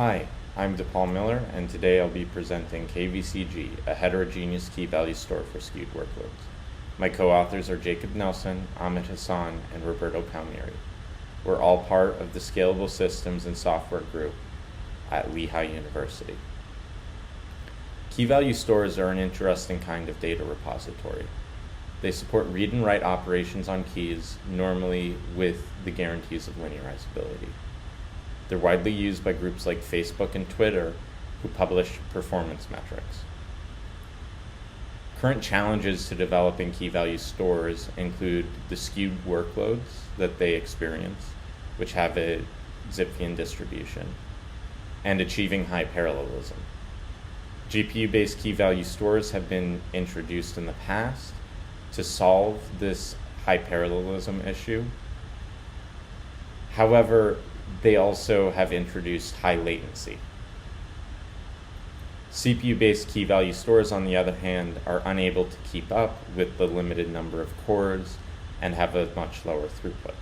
Hi, I'm dePaul Miller, and today I'll be presenting KVCG, a heterogeneous key-value store for skewed workloads. My co-authors are Jacob Nelson, Ahmed Hassan, and Roberto Palmieri. We're all part of the Scalable Systems and Software group at Lehigh University. Key-value stores are an interesting kind of data repository. They support read and write operations on keys, normally with the guarantees of linearizability. They're widely used by groups like Facebook and Twitter, who publish performance metrics. Current challenges to developing key-value stores include the skewed workloads that they experience, which have a Zipf distribution, and achieving high parallelism. GPU-based key-value stores have been introduced in the past to solve this high parallelism issue. However, they also have introduced high latency. CPU-based key-value stores, on the other hand, are unable to keep up with the limited number of cores and have a much lower throughput.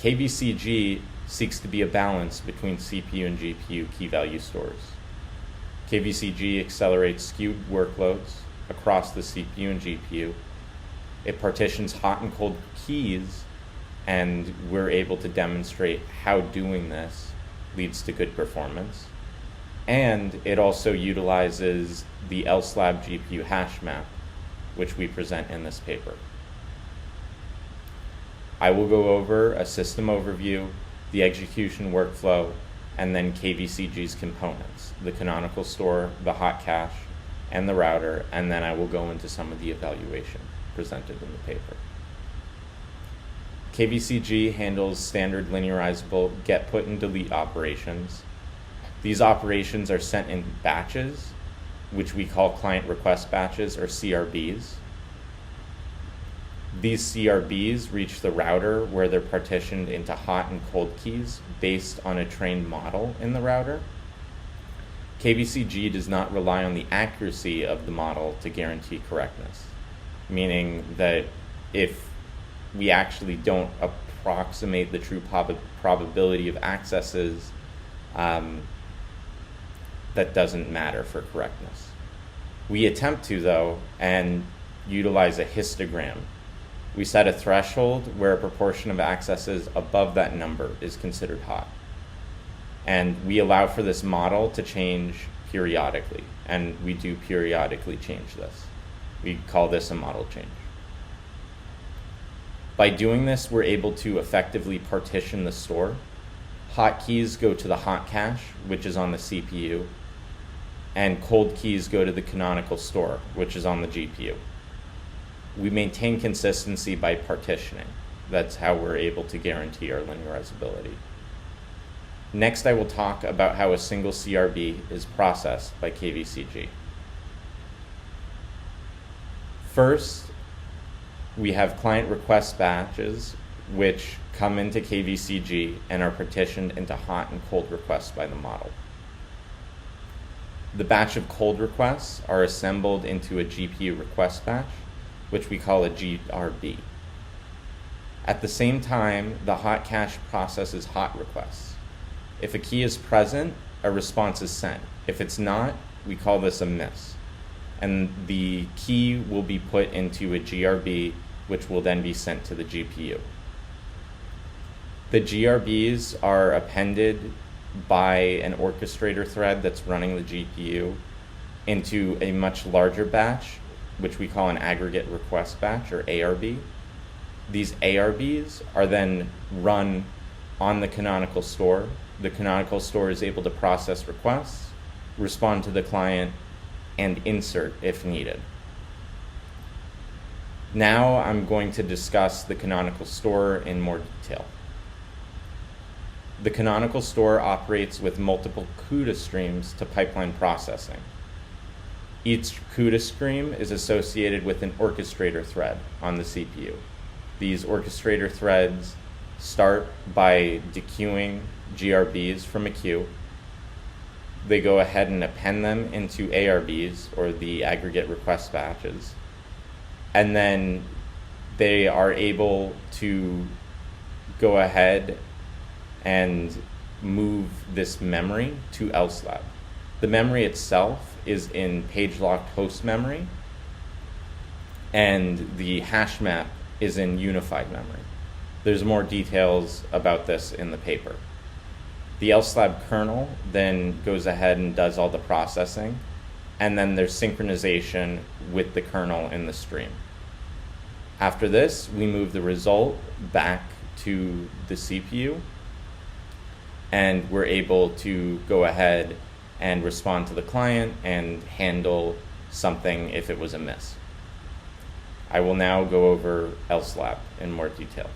KVCG seeks to be a balance between CPU and GPU key-value stores. KVCG accelerates skewed workloads across the CPU and GPU. It partitions hot and cold keys, and we're able to demonstrate how doing this leads to good performance. And it also utilizes the LSLAB GPU hash map, which we present in this paper. I will go over a system overview, the execution workflow, and then KVCG's components, the canonical store, the HotCache, and the router, and then I will go into some of the evaluation presented in the paper. KVCG handles standard linearizable get, put, and delete operations. These operations are sent in batches, which we call client request batches, or CRBs. These CRBs reach the router where they're partitioned into hot and cold keys based on a trained model in the router. KVCG does not rely on the accuracy of the model to guarantee correctness, meaning that if we actually don't approximate the true probability of accesses, that doesn't matter for correctness. We attempt to, though, and utilize a histogram. We set a threshold where a proportion of accesses above that number is considered hot. And we allow for this model to change periodically, and we do periodically change this. We call this a model change. By doing this, we're able to effectively partition the store. Hot keys go to the HotCache, which is on the CPU, and cold keys go to the canonical store, which is on the GPU. We maintain consistency by partitioning. That's how we're able to guarantee our linearizability. Next, I will talk about how a single CRB is processed by KVCG. First, we have client request batches, which come into KVCG and are partitioned into hot and cold requests by the model. The batch of cold requests are assembled into a GPU request batch, which we call a GRB. At the same time, the HotCache processes hot requests. If a key is present, a response is sent. If it's not, we call this a miss. And the key will be put into a GRB, which will then be sent to the GPU. The GRBs are appended by an orchestrator thread that's running the GPU into a much larger batch, which we call an aggregate request batch, or ARB. These ARBs are then run on the canonical store. The canonical store is able to process requests, respond to the client, and insert if needed. Now I'm going to discuss the canonical store in more detail. The canonical store operates with multiple CUDA streams to pipeline processing. Each CUDA stream is associated with an orchestrator thread on the CPU. These orchestrator threads start by dequeuing GRBs from a queue. They go ahead and append them into ARBs, or the aggregate request batches. And then they are able to go ahead and move this memory to LSLAB. The memory itself is in page-locked host memory, and the hash map is in unified memory. There's more details about this in the paper. The LSLAB kernel then goes ahead and does all the processing, and then there's synchronization with the kernel in the stream. After this, we move the result back to the CPU, and we're able to go ahead and respond to the client and handle something if it was a miss. I will now go over LSLAB in more detail.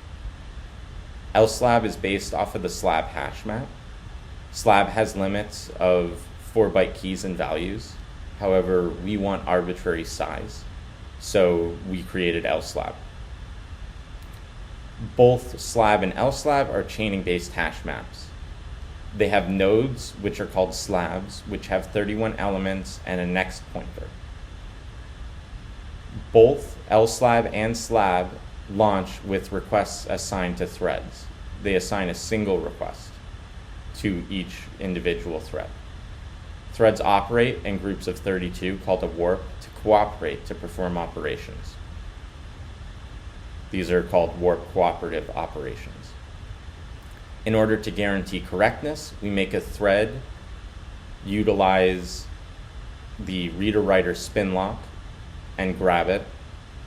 LSLAB is based off of the SLAB hash map. SLAB has limits of 4-byte keys and values. However, we want arbitrary size, so we created LSLAB. Both SLAB and LSLAB are chaining-based hash maps. They have nodes, which are called slabs, which have 31 elements and a next pointer. Both LSLAB and SLAB launch with requests assigned to threads. They assign a single request to each individual thread. Threads operate in groups of 32 called a warp to cooperate to perform operations. These are called warp cooperative operations. In order to guarantee correctness, we make a thread utilize the reader-writer spin lock and grab it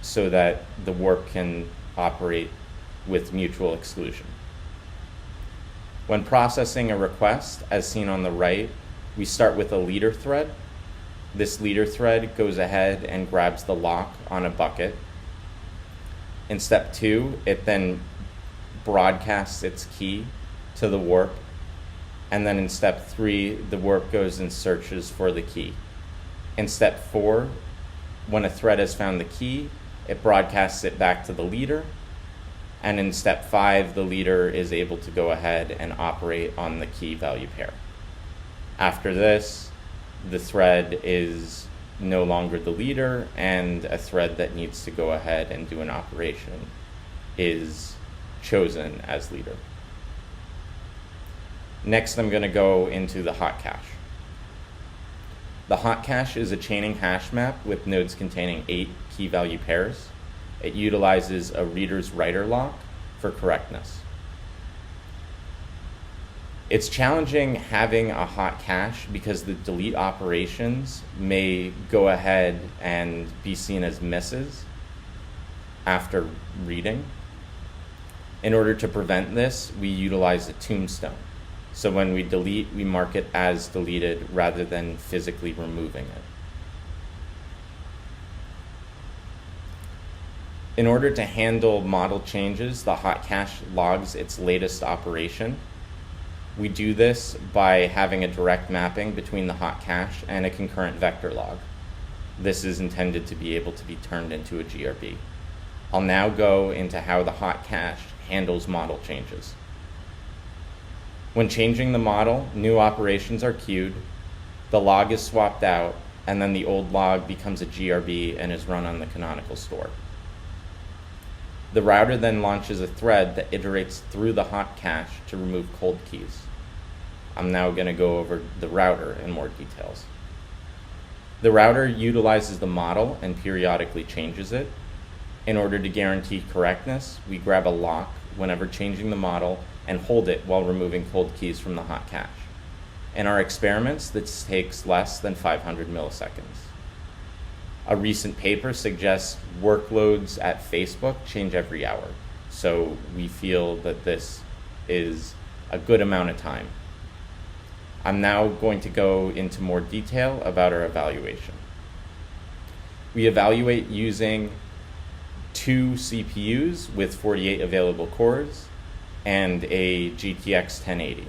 so that the warp can operate with mutual exclusion. When processing a request, as seen on the right, we start with a leader thread. This leader thread goes ahead and grabs the lock on a bucket. In step 2, it then broadcasts its key to the warp. And then in step 3, the warp goes and searches for the key. In step 4, when a thread has found the key, it broadcasts it back to the leader. And in step 5, the leader is able to go ahead and operate on the key value pair. After this, the thread is no longer the leader, and a thread that needs to go ahead and do an operation is chosen as leader. Next, I'm going to go into the HotCache. The HotCache is a chaining hash map with nodes containing 8 key value pairs. It utilizes a reader's writer lock for correctness. It's challenging having a HotCache because the delete operations may go ahead and be seen as misses after reading. In order to prevent this, we utilize a tombstone. So when we delete, we mark it as deleted rather than physically removing it. In order to handle model changes, the HotCache logs its latest operation. We do this by having a direct mapping between the HotCache and a concurrent vector log. This is intended to be able to be turned into a GRB. I'll now go into how the HotCache handles model changes. When changing the model, new operations are queued, the log is swapped out, and then the old log becomes a GRB and is run on the Canonical store. The router then launches a thread that iterates through the HotCache to remove cold keys. I'm now going to go over the router in more details. The router utilizes the model and periodically changes it. In order to guarantee correctness, we grab a lock whenever changing the model and hold it while removing cold keys from the HotCache. In our experiments, this takes less than 500 milliseconds. A recent paper suggests workloads at Facebook change every hour, so we feel that this is a good amount of time. I'm now going to go into more detail about our evaluation. We evaluate using 2 CPUs with 48 available cores and a GTX 1080.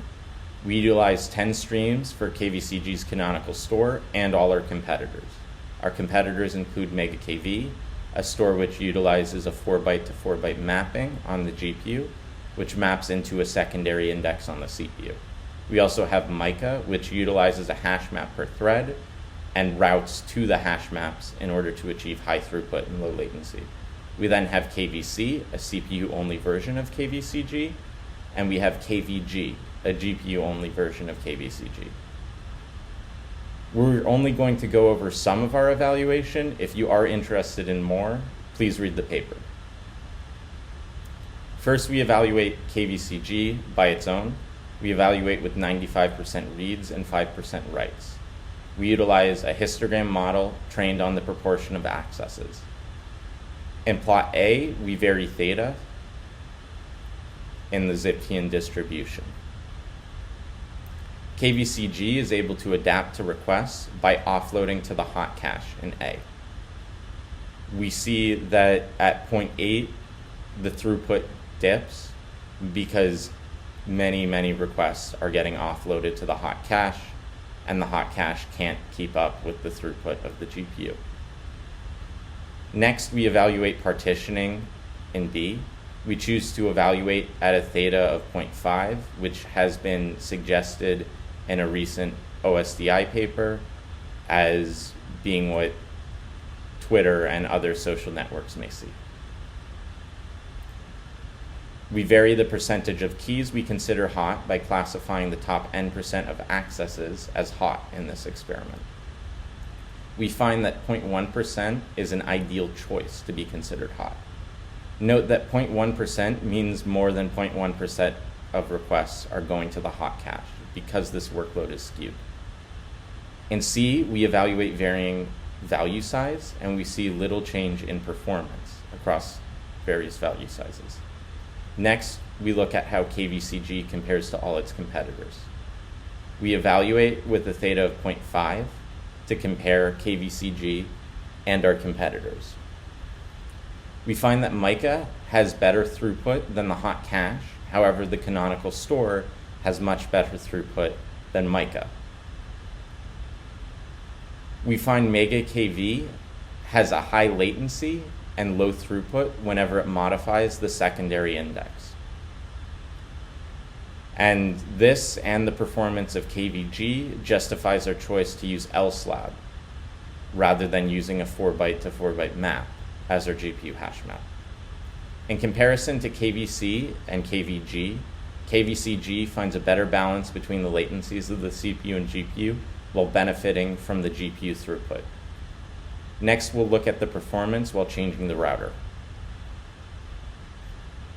We utilize 10 streams for KVCG's Canonical store and all our competitors. Our competitors include MegaKV, a store which utilizes a 4-byte to 4-byte mapping on the GPU, which maps into a secondary index on the CPU. We also have Mica, which utilizes a hash map per thread and routes to the hash maps in order to achieve high throughput and low latency. We then have KVC, a CPU-only version of KVCG, and we have KVG, a GPU-only version of KVCG. We're only going to go over some of our evaluation. If you are interested in more, please read the paper. First, we evaluate KVCG by its own. We evaluate with 95% reads and 5% writes. We utilize a histogram model trained on the proportion of accesses. In plot A, we vary theta in the Zipf-Keying distribution. KVCG is able to adapt to requests by offloading to the HotCache in A. We see that at 0.8, the throughput dips because many requests are getting offloaded to the HotCache, and the HotCache can't keep up with the throughput of the GPU. Next, we evaluate partitioning in B. We choose to evaluate at a theta of 0.5, which has been suggested in a recent OSDI paper as being what Twitter and other social networks may see. We vary the percentage of keys we consider hot by classifying the top n% of accesses as hot in this experiment. We find that 0.1% is an ideal choice to be considered hot. Note that 0.1% means more than 0.1% of requests are going to the HotCache because this workload is skewed. In C, we evaluate varying value size, and we see little change in performance across various value sizes. Next, we look at how KVCG compares to all its competitors. We evaluate with a theta of 0.5 to compare KVCG and our competitors. We find that Mica has better throughput than the HotCache. However, the Canonical store has much better throughput than Mica. We find Mega KV has a high latency and low throughput whenever it modifies the secondary index. And this and the performance of KVG justifies our choice to use LSLAB rather than using a 4-byte to 4-byte map as our GPU hash map. In comparison to KVC and KVG, KVCG finds a better balance between the latencies of the CPU and GPU while benefiting from the GPU throughput. Next, we'll look at the performance while changing the router.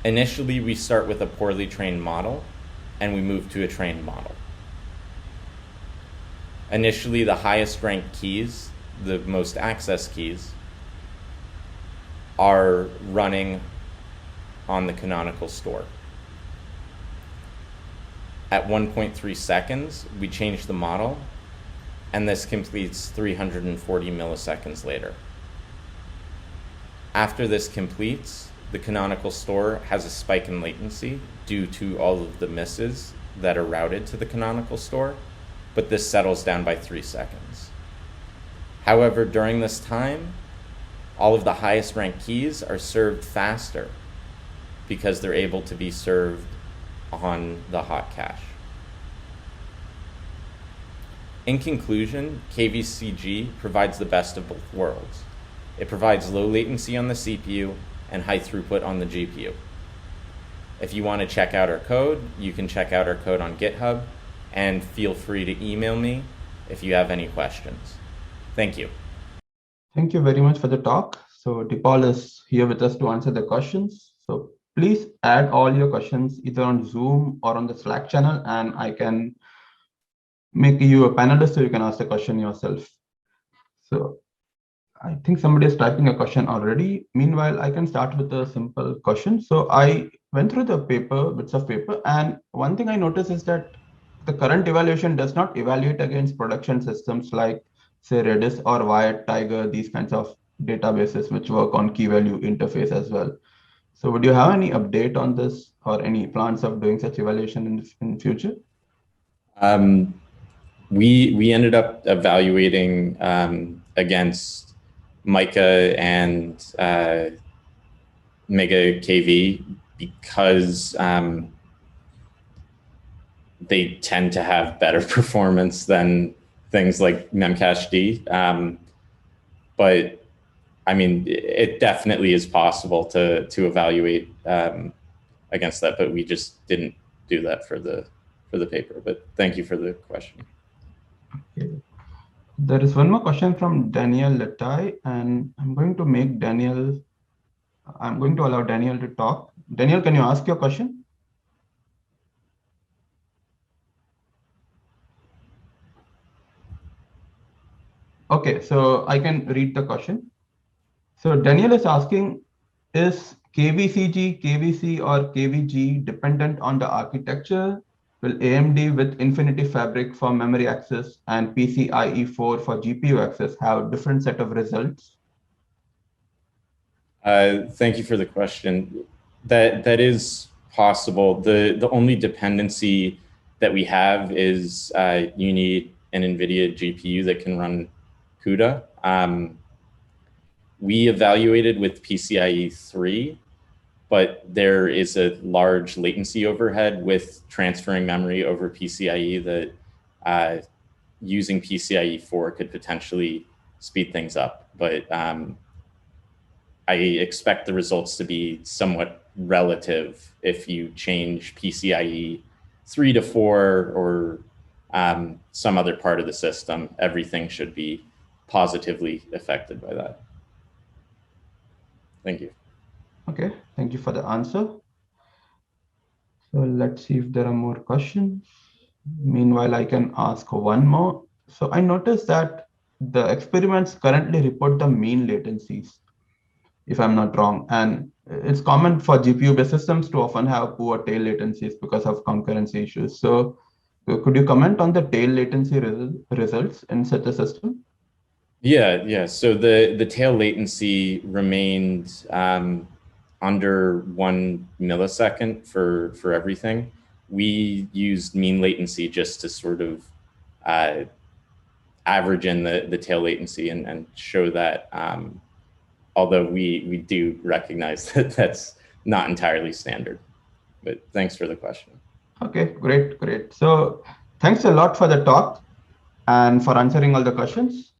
Initially, we start with a poorly trained model, and we move to a trained model. Initially, the highest ranked keys, the most access keys, are running on the Canonical store. At 1.3 seconds, we change the model, and this completes 340 milliseconds later. After this completes, the Canonical store has a spike in latency due to all of the misses that are routed to the Canonical store, but this settles down by 3 seconds. However, during this time, all of the highest ranked keys are served faster because they're able to be served on the HotCache. In conclusion, KVCG provides the best of both worlds. It provides low latency on the CPU and high throughput on the GPU. If you want to check out our code, you can check out our code on GitHub, and feel free to email me if you have any questions. Thank you. Thank you very much for the talk. So dePaul is here with us to answer the questions. So please add all your questions either on Zoom or on the Slack channel, and I can make you a panelist so you can ask the question yourself. So I think somebody is typing a question already. Meanwhile, I can start with a simple question. So I went through the paper, bits of paper, and one thing I noticed is that the current evaluation does not evaluate against production systems like, say, Redis or Wired Tiger, these kinds of databases which work on Keyvalue interface as well. So would you have any update on this or any plans of doing such evaluation in future? We ended up evaluating against Mica and Mega KV because they tend to have better performance than things like Memcached. But I mean, it definitely is possible to evaluate against that, but we just didn't do that for the paper. But thank you for the question. Okay. There is one more question from Daniel Letai, and I'm going to allow Daniel to talk. Daniel, can you ask your question? Okay, so I can read the question. So Daniel is asking, is KVCG, KVC, or KVG dependent on the architecture? Will AMD with Infinity Fabric for memory access and PCIe 4 for GPU access have different set of results? Thank you for the question. That is possible. The only dependency that we have is you need an NVIDIA GPU that can run CUDA. We evaluated with PCIe 3, but there is a large latency overhead with transferring memory over PCIe that using PCIe 4 could potentially speed things up. But I expect the results to be somewhat relative if you change PCIe 3 to 4 or some other part of the system. Everything should be positively affected by that. Thank you. Okay, thank you for the answer. So let's see if there are more questions. Meanwhile, I can ask one more. So I noticed that the experiments currently report the mean latencies, if I'm not wrong. And it's common for GPU-based systems to often have poor tail latencies because of concurrency issues. So could you comment on the tail latency results in such a system? Yeah. So the tail latency remained under 1 millisecond for everything. We used mean latency just to sort of average in the tail latency and show that, although we do recognize that that's not entirely standard. But thanks for the question. Okay, great. So thanks a lot for the talk and for answering all the questions.